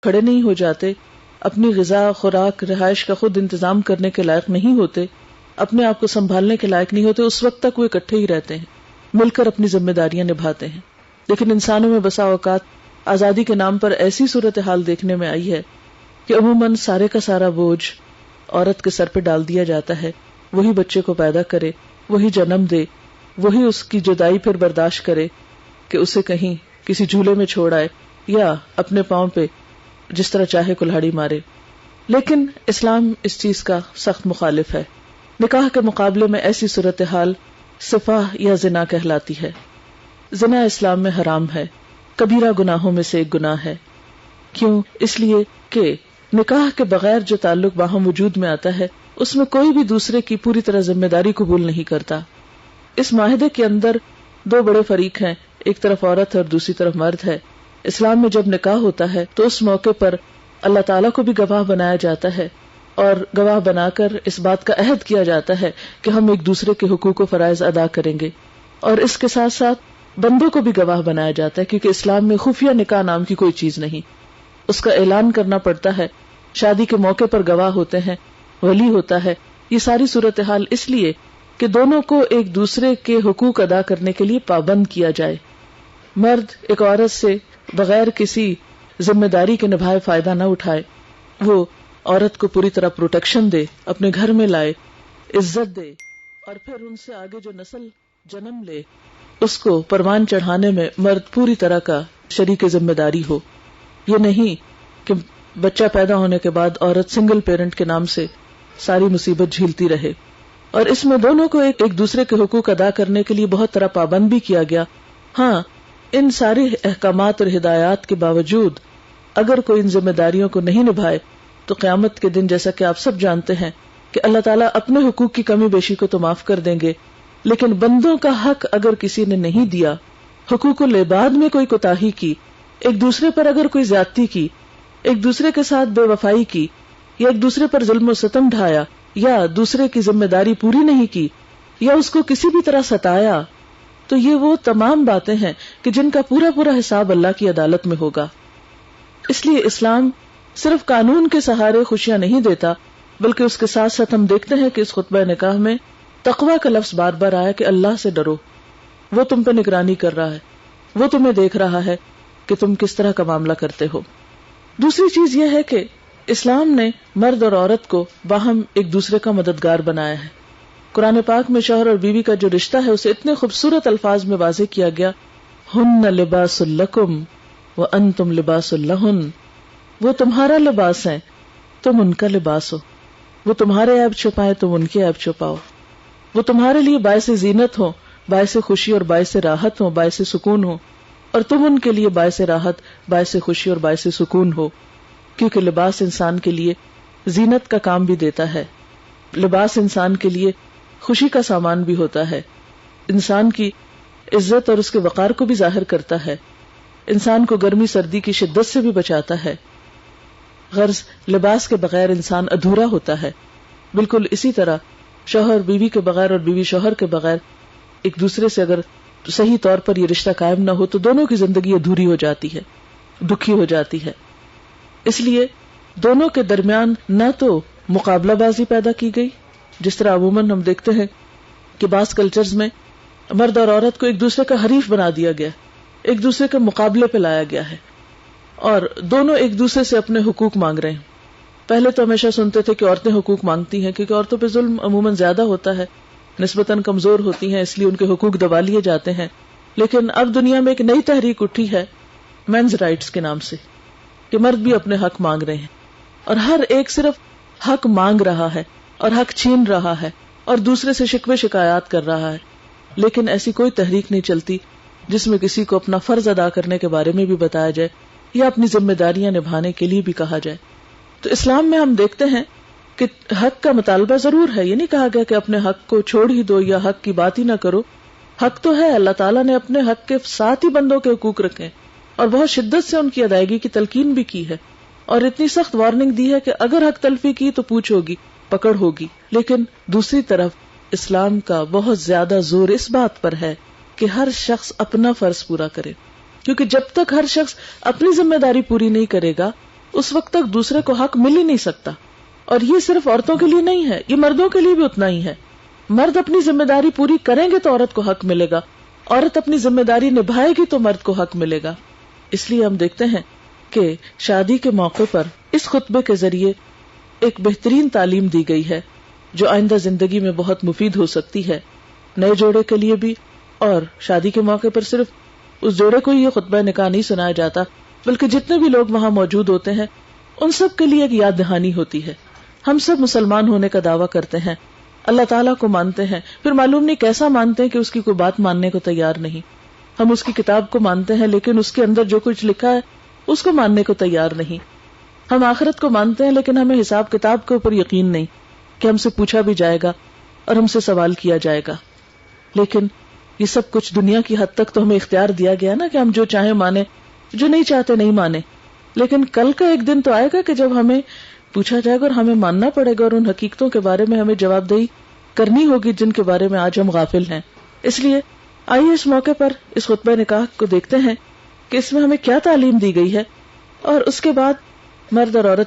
کھڑے نہیں ہو جاتے، اپنی غذا، خوراک، رہائش کا خود انتظام کرنے کے لائق نہیں ہوتے، اپنے آپ کو سنبھالنے کے لائق نہیں ہوتے، اس وقت تک وہ اکٹھے ہی رہتے ہیں، مل کر اپنی ذمہ داریاں نبھاتے ہیں. لیکن انسانوں میں بسا اوقات آزادی کے نام پر ایسی صورتحال دیکھنے میں آئی ہے کہ عموماً سارے کا سارا بوجھ عورت کے سر پہ ڈال دیا جاتا ہے. وہی بچے کو پیدا کرے، وہی جنم دے، وہی اس کی جدائی پھر برداشت کرے کہ اسے کہیں کسی جھولے میں چھوڑ آئے یا اپنے پاؤں پہ جس طرح چاہے کلہاڑی مارے. لیکن اسلام اس چیز کا سخت مخالف ہے. نکاح کے مقابلے میں ایسی صورتحال سفاح یا زنا کہلاتی ہے. زنا اسلام میں حرام ہے، کبیرہ گناہوں میں سے ایک گناہ ہے. کیوں؟ اس لیے کہ نکاح کے بغیر جو تعلق باہم وجود میں آتا ہے اس میں کوئی بھی دوسرے کی پوری طرح ذمہ داری قبول نہیں کرتا. اس معاہدے کے اندر دو بڑے فریق ہیں، ایک طرف عورت ہے اور دوسری طرف مرد ہے. اسلام میں جب نکاح ہوتا ہے تو اس موقع پر اللہ تعالیٰ کو بھی گواہ بنایا جاتا ہے اور گواہ بنا کر اس بات کا عہد کیا جاتا ہے کہ ہم ایک دوسرے کے حقوق و فرائض ادا کریں گے. اور اس کے ساتھ ساتھ بندوں کو بھی گواہ بنایا جاتا ہے، کیونکہ اسلام میں خفیہ نکاح نام کی کوئی چیز نہیں، اس کا اعلان کرنا پڑتا ہے. شادی کے موقع پر گواہ ہوتے ہیں، ولی ہوتا ہے. یہ ساری صورتحال اس لیے کہ دونوں کو ایک دوسرے کے حقوق ادا کرنے کے لیے پابند کیا جائے. مرد ایک عورت سے بغیر کسی ذمہ داری کے نبھائے فائدہ نہ اٹھائے، وہ عورت کو پوری طرح پروٹیکشن دے، اپنے گھر میں لائے، عزت دے، اور پھر ان سے آگے جو نسل جنم لے اس کو پروان چڑھانے میں مرد پوری طرح کا شریک ذمہ داری ہو. یہ نہیں کہ بچہ پیدا ہونے کے بعد عورت سنگل پیرنٹ کے نام سے ساری مصیبت جھیلتی رہے. اور اس میں دونوں کو ایک دوسرے کے حقوق ادا کرنے کے لیے بہت طرح پابند بھی کیا گیا. ہاں، ان سارے احکامات اور ہدایات کے باوجود اگر کوئی ان ذمہ داریوں کو نہیں نبھائے تو قیامت کے دن جیسا کہ آپ سب جانتے ہیں کہ اللہ تعالیٰ اپنے حقوق کی کمی بیشی کو تو معاف کر دیں گے، لیکن بندوں کا حق اگر کسی نے نہیں دیا، حقوق العباد میں کوئی کوتاہی کی، ایک دوسرے پر اگر کوئی زیادتی کی، ایک دوسرے کے ساتھ بے وفائی کی، یا ایک دوسرے پر ظلم و ستم ڈھایا، یا دوسرے کی ذمہ داری پوری نہیں کی، یا اس کو کسی بھی طرح ستایا، تو یہ وہ تمام باتیں ہیں کہ جن کا پورا پورا حساب اللہ کی عدالت میں ہوگا. اس لیے اسلام صرف قانون کے سہارے خوشیاں نہیں دیتا، بلکہ اس کے ساتھ ساتھ ہم دیکھتے ہیں کہ اس خطبہ نکاح میں تقویٰ کا لفظ بار بار آیا کہ اللہ سے ڈرو، وہ تم پہ نگرانی کر رہا ہے، وہ تمہیں دیکھ رہا ہے کہ تم کس طرح کا معاملہ کرتے ہو. دوسری چیز یہ ہے کہ اسلام نے مرد اور عورت کو باہم ایک دوسرے کا مددگار بنایا ہے. قرآن پاک میں شوہر اور بیوی کا جو رشتہ ہے اسے اتنے خوبصورت الفاظ میں واضح کیا گیا، ہن لباس لکم وانتم لباس لہن، وہ تمہارا لباس ہیں، تم ان کا لباس ہو. وہ تمہارے عیب چھپائے، تم ان کے عیب چھپاؤ. وہ تمہارے لیے باعث زینت ہو، باعث خوشی اور باعث راحت ہو، باعث سکون ہو، اور تم ان کے لیے باعث راحت، باعث خوشی اور باعث سکون ہو. کیونکہ لباس انسان کے لیے زینت کا کام بھی دیتا ہے، لباس انسان کے لیے خوشی کا سامان بھی ہوتا ہے، انسان کی عزت اور اس کے وقار کو بھی ظاہر کرتا ہے، انسان کو گرمی سردی کی شدت سے بھی بچاتا ہے. غرض لباس کے بغیر انسان ادھورا ہوتا ہے. بالکل اسی طرح شوہر بیوی کے بغیر اور بیوی شوہر کے بغیر ایک دوسرے سے اگر صحیح طور پر یہ رشتہ قائم نہ ہو تو دونوں کی زندگی ادھوری ہو جاتی ہے، دکھی ہو جاتی ہے. اس لیے دونوں کے درمیان نہ تو مقابلہ بازی پیدا کی گئی، جس طرح عموماً ہم دیکھتے ہیں کہ بعض کلچرز میں مرد اور عورت کو ایک دوسرے کا حریف بنا دیا گیا، ایک دوسرے کے مقابلے پہ لایا گیا ہے، اور دونوں ایک دوسرے سے اپنے حقوق مانگ رہے ہیں. پہلے تو ہمیشہ سنتے تھے کہ عورتیں حقوق مانگتی ہیں کیونکہ عورتوں پہ ظلم عموماً زیادہ ہوتا ہے، نسبتاً کمزور ہوتی ہیں، اس لیے ان کے حقوق دبا لیے جاتے ہیں. لیکن اب دنیا میں ایک نئی تحریک اٹھی ہے مینز رائٹس کے نام سے، کہ مرد بھی اپنے حق مانگ رہے ہیں، اور ہر ایک صرف حق مانگ رہا ہے اور حق چھین رہا ہے اور دوسرے سے شکوے شکایات کر رہا ہے. لیکن ایسی کوئی تحریک نہیں چلتی جس میں کسی کو اپنا فرض ادا کرنے کے بارے میں بھی بتایا جائے یا اپنی ذمہ داریاں نبھانے کے لیے بھی کہا جائے. تو اسلام میں ہم دیکھتے ہیں کہ حق کا مطالبہ ضرور ہے، یہ نہیں کہا گیا کہ اپنے حق کو چھوڑ ہی دو یا حق کی بات ہی نہ کرو. حق تو ہے، اللہ تعالیٰ نے اپنے حق کے ساتھ ہی بندوں کے حقوق رکھے اور بہت شدت سے ان کی ادائیگی کی تلقین بھی کی ہے، اور اتنی سخت وارننگ دی ہے کہ اگر حق تلفی کی تو پوچھ ہوگی، پکڑ ہوگی. لیکن دوسری طرف اسلام کا بہت زیادہ زور اس بات پر ہے کہ ہر شخص اپنا فرض پورا کرے، کیونکہ جب تک ہر شخص اپنی ذمہ داری پوری نہیں کرے گا اس وقت تک دوسرے کو حق مل ہی نہیں سکتا. اور یہ صرف عورتوں کے لیے نہیں ہے، یہ مردوں کے لیے بھی اتنا ہی ہے. مرد اپنی ذمہ داری پوری کریں گے تو عورت کو حق ملے گا، عورت اپنی ذمہ داری نبھائے گی تو مرد کو حق ملے گا. اس لیے ہم دیکھتے ہیں کہ شادی کے موقع پر اس خطبے کے ذریعے ایک بہترین تعلیم دی گئی ہے جو آئندہ زندگی میں بہت مفید ہو سکتی ہے، نئے جوڑے کے لیے بھی. اور شادی کے موقع پر صرف اس جوڑے کو یہ خطبہ نکاح نہیں سنایا جاتا، بلکہ جتنے بھی لوگ وہاں موجود ہوتے ہیں ان سب کے لیے ایک یاد دہانی ہوتی ہے. ہم سب مسلمان ہونے کا دعویٰ کرتے ہیں، اللہ تعالیٰ کو مانتے ہیں، پھر معلوم نہیں کیسا مانتے ہیں کہ اس کی کوئی بات ماننے کو تیار نہیں. ہم اس کی کتاب کو مانتے ہیں لیکن اس کے اندر جو کچھ لکھا ہے اس کو ماننے کو تیار نہیں. ہم آخرت کو مانتے ہیں لیکن ہمیں حساب کتاب کے اوپر یقین نہیں کہ ہم سے پوچھا بھی جائے گا اور ہم سے سوال کیا جائے گا. لیکن یہ سب کچھ دنیا کی حد تک تو ہمیں اختیار دیا گیا نا کہ ہم جو چاہیں مانیں، جو نہیں چاہتے نہیں مانیں. لیکن کل کا ایک دن تو آئے گا کہ جب ہمیں پوچھا جائے گا اور ہمیں ماننا پڑے گا، اور ان حقیقتوں کے بارے میں ہمیں جواب دہی کرنی ہوگی جن کے بارے میں آج ہم غافل ہیں. اس لیے آئیے اس موقع پر اس خطبہ نکاح کو دیکھتے ہیں کہ اس میں ہمیں کیا تعلیم دی گئی ہے، اور اس کے بعد مرد اور عورت